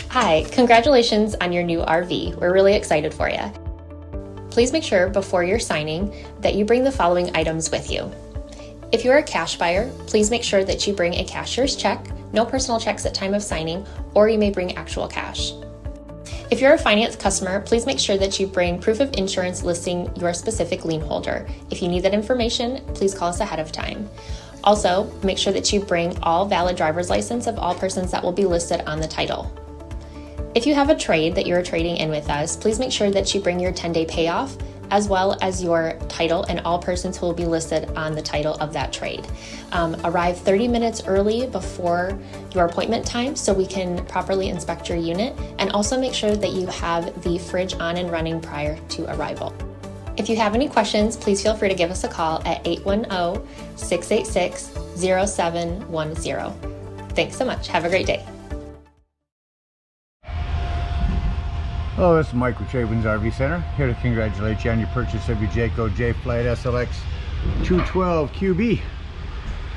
Hi, congratulations on your new RV. We're really excited for you. Please make sure before you're signing that you bring the following items with you. If you're a cash buyer, please make sure that you bring a cashier's check, no personal checks at time of signing, or you may bring actual cash. If you're a finance customer, please make sure that you bring proof of insurance listing your specific lien holder. If you need that information, please call us ahead of time. Also, make sure that you bring all valid driver's license of all persons that will be listed on the title. If you have a trade that you're trading in with us, please make sure that you bring your 10-day payoff as well as your title and all persons who will be listed on the title of that trade. Arrive 30 minutes early before your appointment time so we can properly inspect your unit, and also make sure that you have the fridge on and running prior to arrival. If you have any questions, please feel free to give us a call at 810-686-0710. Thanks so much. Have a great day. Hello, this is Mike with TradeWinds RV Center, here to congratulate you on your purchase of your Jayco JAYFLIGHT SLX 212 QB.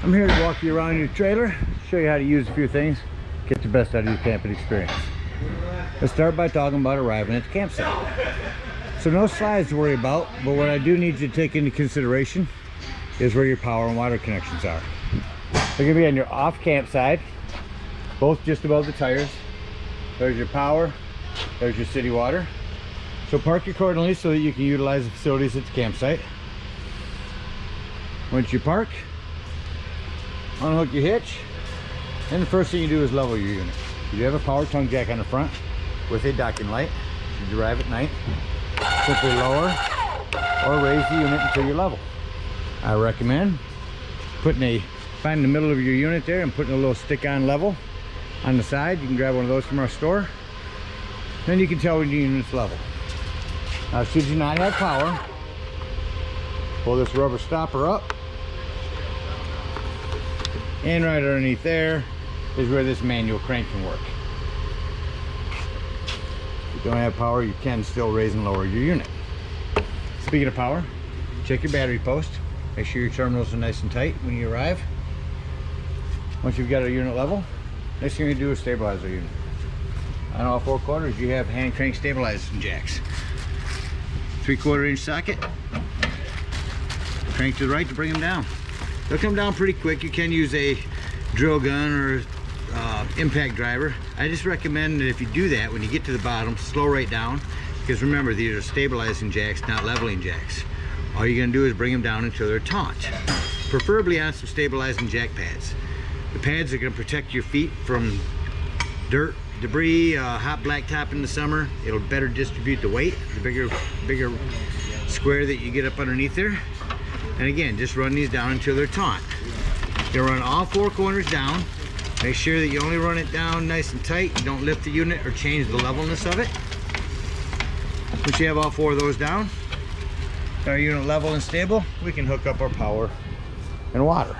I'm here to walk you around your trailer, show you how to use a few things, get the best out of your camping experience. Let's start by talking about arriving at the campsite. So no slides to worry about, but what I do need you to take into consideration is where your power and water connections are. They're going to be on your off campsite, both just above the tires. There's your power. There's your city water. So park accordingly so that you can utilize the facilities at the campsite. Once you park, unhook your hitch, and the first thing you do is level your unit. You do have a power tongue jack on the front with a docking light. Should you arrive at night, simply lower or raise the unit until you're level. I recommend finding the middle of your unit there and putting a little stick-on level on the side. You can grab one of those from our store. Then you can tell when your unit's level. Now, should you not have power, pull this rubber stopper up, and right underneath there is where this manual crank can work. If you don't have power, you can still raise and lower your unit. Speaking of power, check your battery post. Make sure your terminals are nice and tight when you arrive. Once you've got a unit level, next thing you do is stabilize the unit. On all 4 quarters, you have hand crank stabilizing jacks. 3/4 inch socket. Crank to the right to bring them down. They'll come down pretty quick. You can use a drill gun or impact driver. I just recommend that if you do that, when you get to the bottom, slow right down, because remember, these are stabilizing jacks, not leveling jacks. All you're going to do is bring them down until they're taut, preferably on some stabilizing jack pads. The pads are going to protect your feet from dirt, debris, hot blacktop in the summer. It'll better distribute the weight, the bigger square that you get up underneath there. And again, just run these down until they're taut. You'll run all 4 corners down. Make sure that you only run it down nice and tight. You don't lift the unit or change the levelness of it. Once you have all 4 of those down, our unit level and stable, we can hook up our power and water.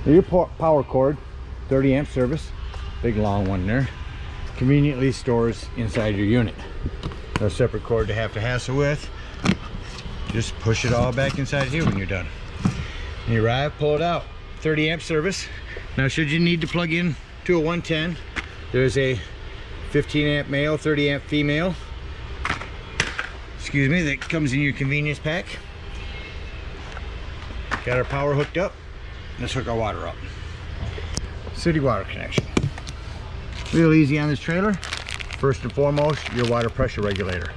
Now your power cord, 30 amp service, big long one there, conveniently stores inside your unit. No separate cord to have to hassle with. Just push it all back inside here when you're done. When you arrive, pull it out. 30 amp service. Now should you need to plug in to a 110, there's a 15 amp male, 30 amp female, excuse me, that comes in your convenience pack. Got our power hooked up. Let's hook our water up. City water connection. Real easy on this trailer. First and foremost, your water pressure regulator.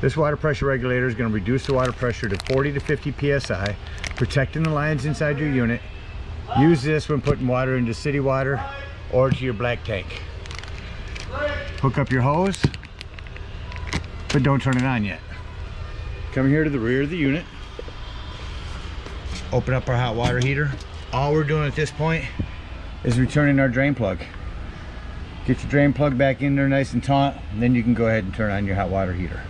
This water pressure regulator is going to reduce the water pressure to 40 to 50 psi, protecting the lines inside your unit. Use this when putting water into city water or to your black tank. Hook up your hose, but don't turn it on yet. Come here to the rear of the unit. Open up our hot water heater. All we're doing at this point is returning our drain plug. Get your drain plug back in there nice and taut, and then you can go ahead and turn on your hot water heater.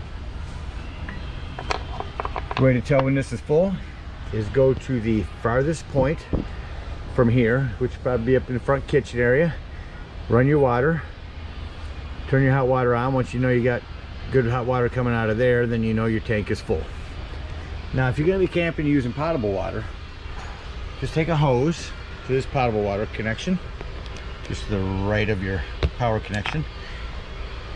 The way to tell when this is full is go to the farthest point from here, which will probably be up in the front kitchen area. Run your water, turn your hot water on. Once you know you got good hot water coming out of there, then you know your tank is full. Now if you're going to be camping using potable water, just take a hose to this potable water connection, just to the right of your power connection,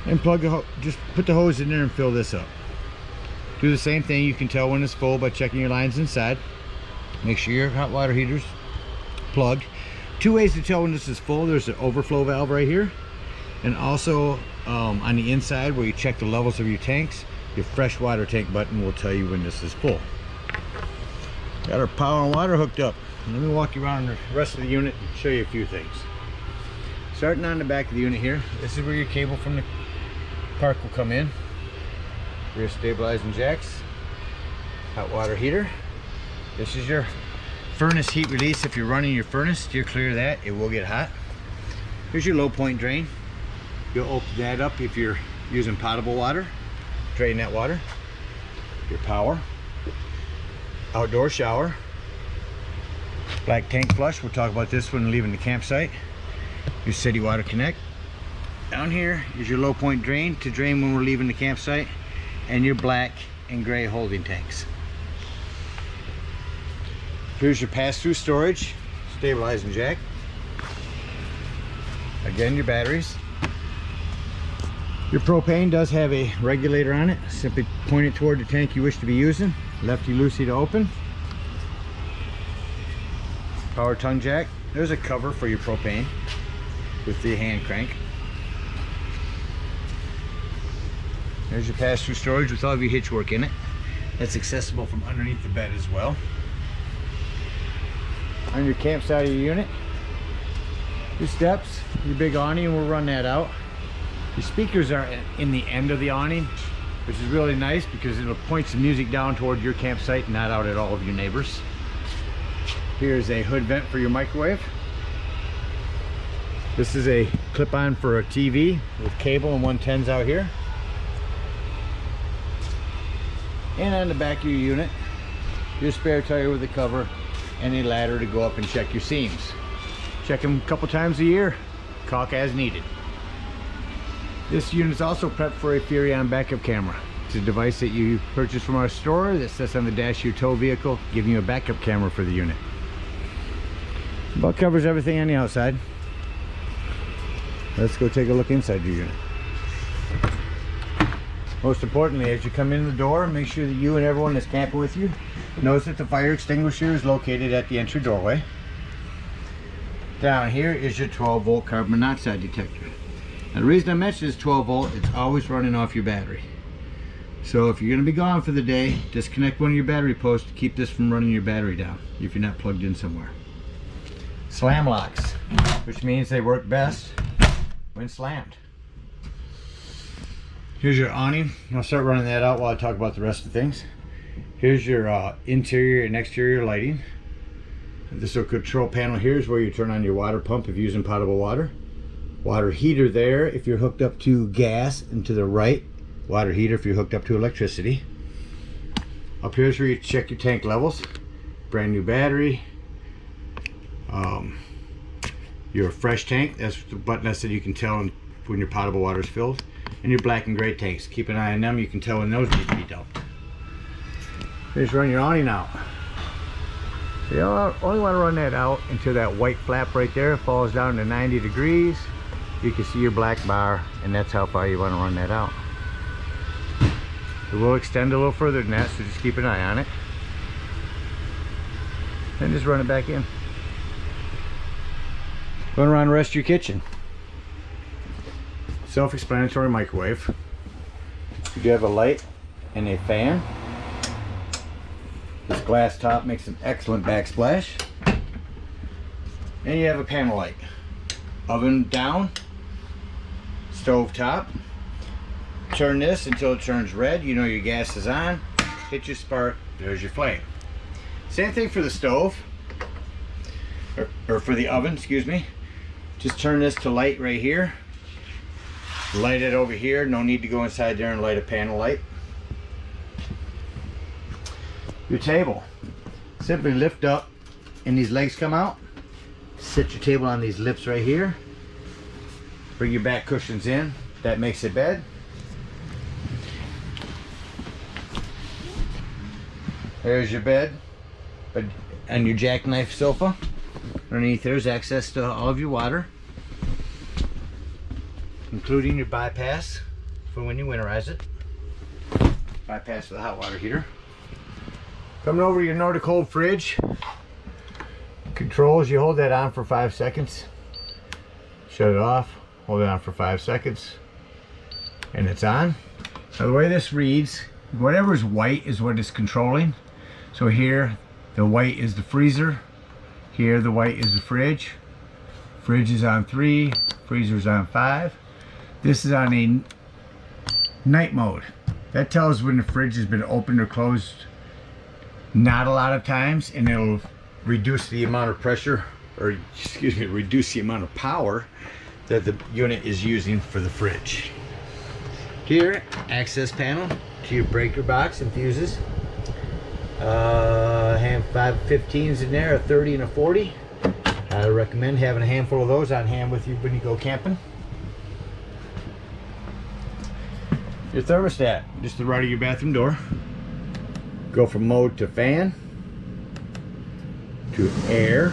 and plug the just put the hose in there and fill this up. Do the same thing. You can tell when it's full by checking your lines inside. Make sure your hot water heater's plugged. Two ways to tell when this is full. There's an overflow valve right here, and also on the inside where you check the levels of your tanks, your fresh water tank button will tell you when this is full. Got our power and water hooked up. Let me walk you around the rest of the unit and show you a few things. Starting on the back of the unit here, this is where your cable from the park will come in. Rear stabilizing jacks, hot water heater. This is your furnace heat release. If you're running your furnace, steer clear of that, it will get hot. Here's your low point drain. You'll open that up if you're using potable water, drain that water. Your power, outdoor shower, black tank flush. We'll talk about this when leaving the campsite. Your city water connect. Down here is your low point drain to drain when we're leaving the campsite, and your black and gray holding tanks. Here's your pass-through storage, stabilizing jack. Again, your batteries. Your propane does have a regulator on it. Simply point it toward the tank you wish to be using. Lefty-loosey to open. Power tongue jack. There's a cover for your propane with the hand crank. There's your pass-through storage with all of your hitch work in it. That's accessible from underneath the bed as well. On your campsite of your unit, your steps, your big awning, and we'll run that out. Your speakers are in the end of the awning, which is really nice because it'll point some music down toward your campsite and not out at all of your neighbors. Here's a hood vent for your microwave. This is a clip-on for a TV with cable and 110s out here. And on the back of your unit, your spare tire with a cover and a ladder to go up and check your seams. Check them a couple times a year, caulk as needed. This unit is also prepped for a Furion backup camera. It's a device that you purchase from our store that sits on the dash of your tow vehicle, giving you a backup camera for the unit. About covers everything on the outside. Let's go take a look inside your unit. Most importantly, as you come in the door, make sure that you and everyone that's camping with you knows that the fire extinguisher is located at the entry doorway. Down here is your 12-volt carbon monoxide detector. Now, the reason I mention this 12-volt, it's always running off your battery. So if you're going to be gone for the day, disconnect one of your battery posts to keep this from running your battery down if you're not plugged in somewhere. Slam locks, which means they work best when slammed. Here's your awning. I'll start running that out while I talk about the rest of the things. Here's your interior and exterior lighting. This little control panel here is where you turn on your water pump if you're using potable water. Water heater there if you're hooked up to gas, and to the right, water heater if you're hooked up to electricity. Up here is where you check your tank levels. Brand new battery. Your fresh tank, that's the button that said you can tell when your potable water is filled. And your black and gray tanks. Keep an eye on them, you can tell when those need to be dumped. Just run your awning out. So you only want to run that out until that white flap right there falls down to 90 degrees. You can see your black bar, and that's how far you want to run that out. It will extend a little further than that, so just keep an eye on it. And just run it back in. Run around the rest of your kitchen. Self-explanatory microwave. You do have a light and a fan. This glass top makes an excellent backsplash. And you have a panel light. Oven down. Stove top. Turn this until it turns red. You know your gas is on. Hit your spark. There's your flame. Same thing for the stove. Or for the oven, excuse me. Just turn this to light right here. Light it over here. No need to go inside there and light a panel light. Your table. Simply lift up and these legs come out. Sit your table on these lips right here. Bring your back cushions in. That makes a bed. There's your bed. And your jackknife sofa. Underneath there's access to all of your water, including your bypass for when you winterize it. Bypass the hot water heater. Coming over to your Nordic cold fridge. Controls, you hold that on for 5 seconds. Shut it off, hold it on for 5 seconds, and it's on. Now the way this reads, whatever is white is what it's controlling. So here, the white is the freezer. Here, the white is the fridge. Fridge is on 3, freezer's on 5. This is on a night mode. That tells when the fridge has been opened or closed not a lot of times, and it'll reduce the amount of pressure, or excuse me, reduce the amount of power that the unit is using for the fridge. Here, access panel to your breaker box and fuses. Have 5 15s in there, a 30 and a 40. I recommend having a handful of those on hand with you when you go camping. Your thermostat, just to the right of your bathroom door. Go from mode to fan, to air.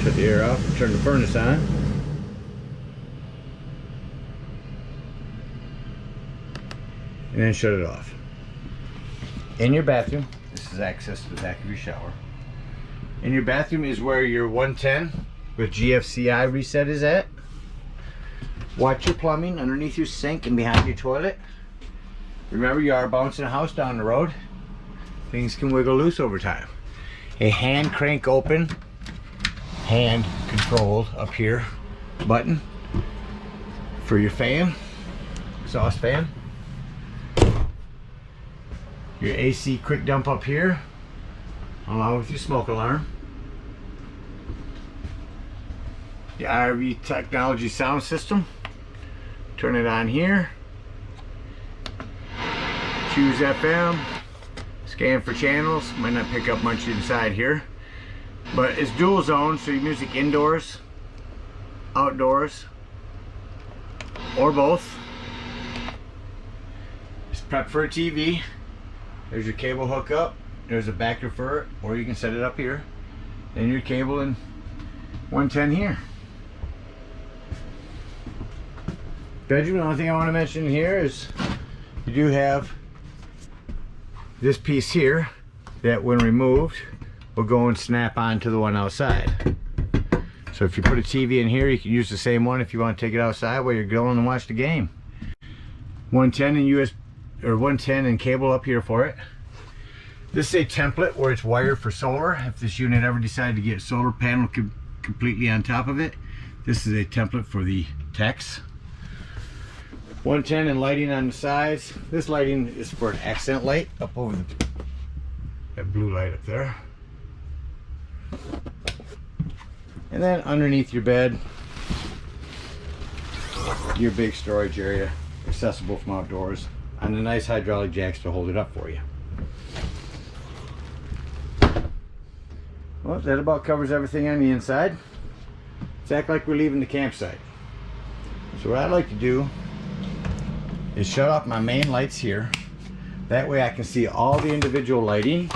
Shut the air off, turn the furnace on. And then shut it off. In your bathroom, this is access to the back of your shower. In your bathroom is where your 110 with GFCI reset is at. Watch your plumbing underneath your sink and behind your toilet. Remember, you are bouncing a house down the road. Things can wiggle loose over time. A hand crank open, hand controlled up here button for your fan, exhaust fan. Your AC quick dump up here, along with your smoke alarm. The RV Technology sound system. Turn it on here. Choose FM. Scan for channels. Might not pick up much inside here, but it's dual zone, so your music indoors, outdoors, or both. It's prepped for a TV. There's your cable hookup. There's a backer for it, or you can set it up here. And your cable in 110 here. Bedroom, the only thing I want to mention here is you do have this piece here that when removed will go and snap onto the one outside. So if you put a TV in here, you can use the same one if you want to take it outside while you're going and watch the game. 110 and US or 110 and cable up here for it. This is a template where it's wired for solar. If this unit ever decided to get a solar panel completely on top of it, this is a template for the techs. 110 and lighting on the sides. This lighting is for an accent light up over that blue light up there. And then underneath your bed, your big storage area, accessible from outdoors, and the nice hydraulic jacks to hold it up for you. Well, that about covers everything on the inside. Let's act like we're leaving the campsite. So what I'd like to do is shut off my main lights here. That way I can see all the individual lighting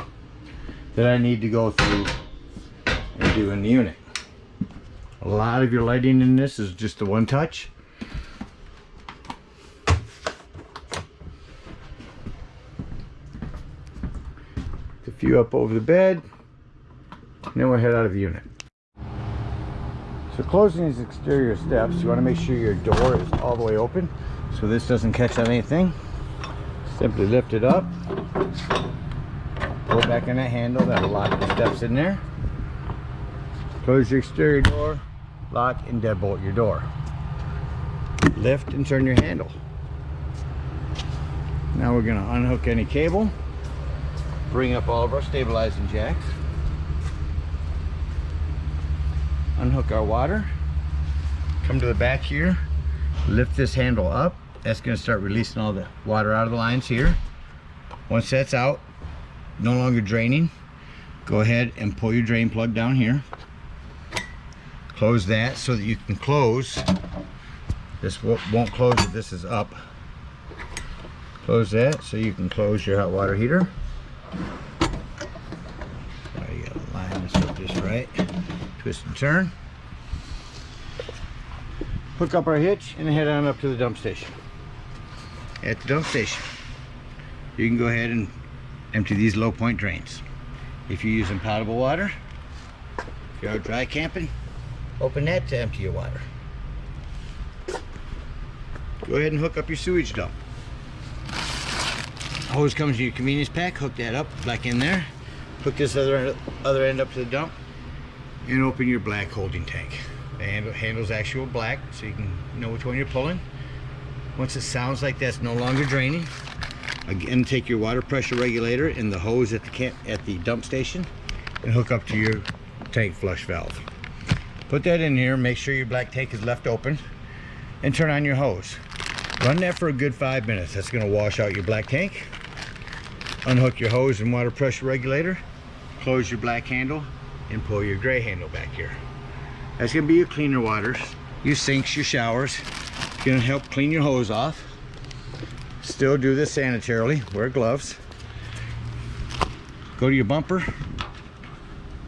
that I need to go through and do in the unit. A lot of your lighting in this is just the one touch. A few up over the bed, and then we'll head out of the unit. So closing these exterior steps, you want to make sure your door is all the way open so this doesn't catch on anything. Simply lift it up, pull back on that handle, that'll lock the steps in there. Close your exterior door, lock and deadbolt your door. Lift and turn your handle. Now we're going to unhook any cable, bring up all of our stabilizing jacks, unhook our water, come to the back here, lift this handle up. That's going to start releasing all the water out of the lines here. Once that's out, no longer draining, go ahead and pull your drain plug down here. Close that so that you can close. This won't close if this is up. Close that so you can close your hot water heater. Now you gotta line this up just right. Twist and turn. hook up our hitch, and head on up to the dump station. At the dump station, you can go ahead and empty these low point drains. If you're using potable water, if you're out dry camping, open that to empty your water. Go ahead and hook up your sewage dump. Hose comes in your convenience pack. Hook that up back in there. Hook this other end up to the dump, and open your black holding tank. The handle's actual black, so you can know which one you're pulling. Once it sounds like that's no longer draining, again, take your water pressure regulator and the hose at the dump station and hook up to your tank flush valve. Put that in here, make sure your black tank is left open, and turn on your hose. Run that for a good 5 minutes. That's going to wash out your black tank. Unhook your hose and water pressure regulator, close your black handle, and pull your gray handle back here. That's going to be your cleaner waters, your sinks, your showers. It's going to help clean your hose off. Still do this sanitarily. Wear gloves. Go to your bumper.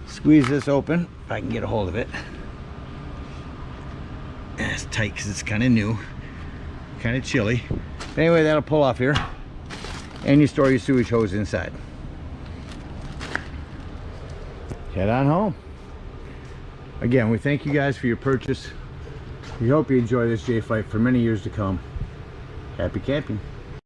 Squeeze this open if I can get a hold of it. And it's tight because it's kind of new, kind of chilly. But anyway, that'll pull off here, and you store your sewage hose inside. Head on home. Again, we thank you guys for your purchase. We hope you enjoy this JAYFLIGHT for many years to come. Happy camping.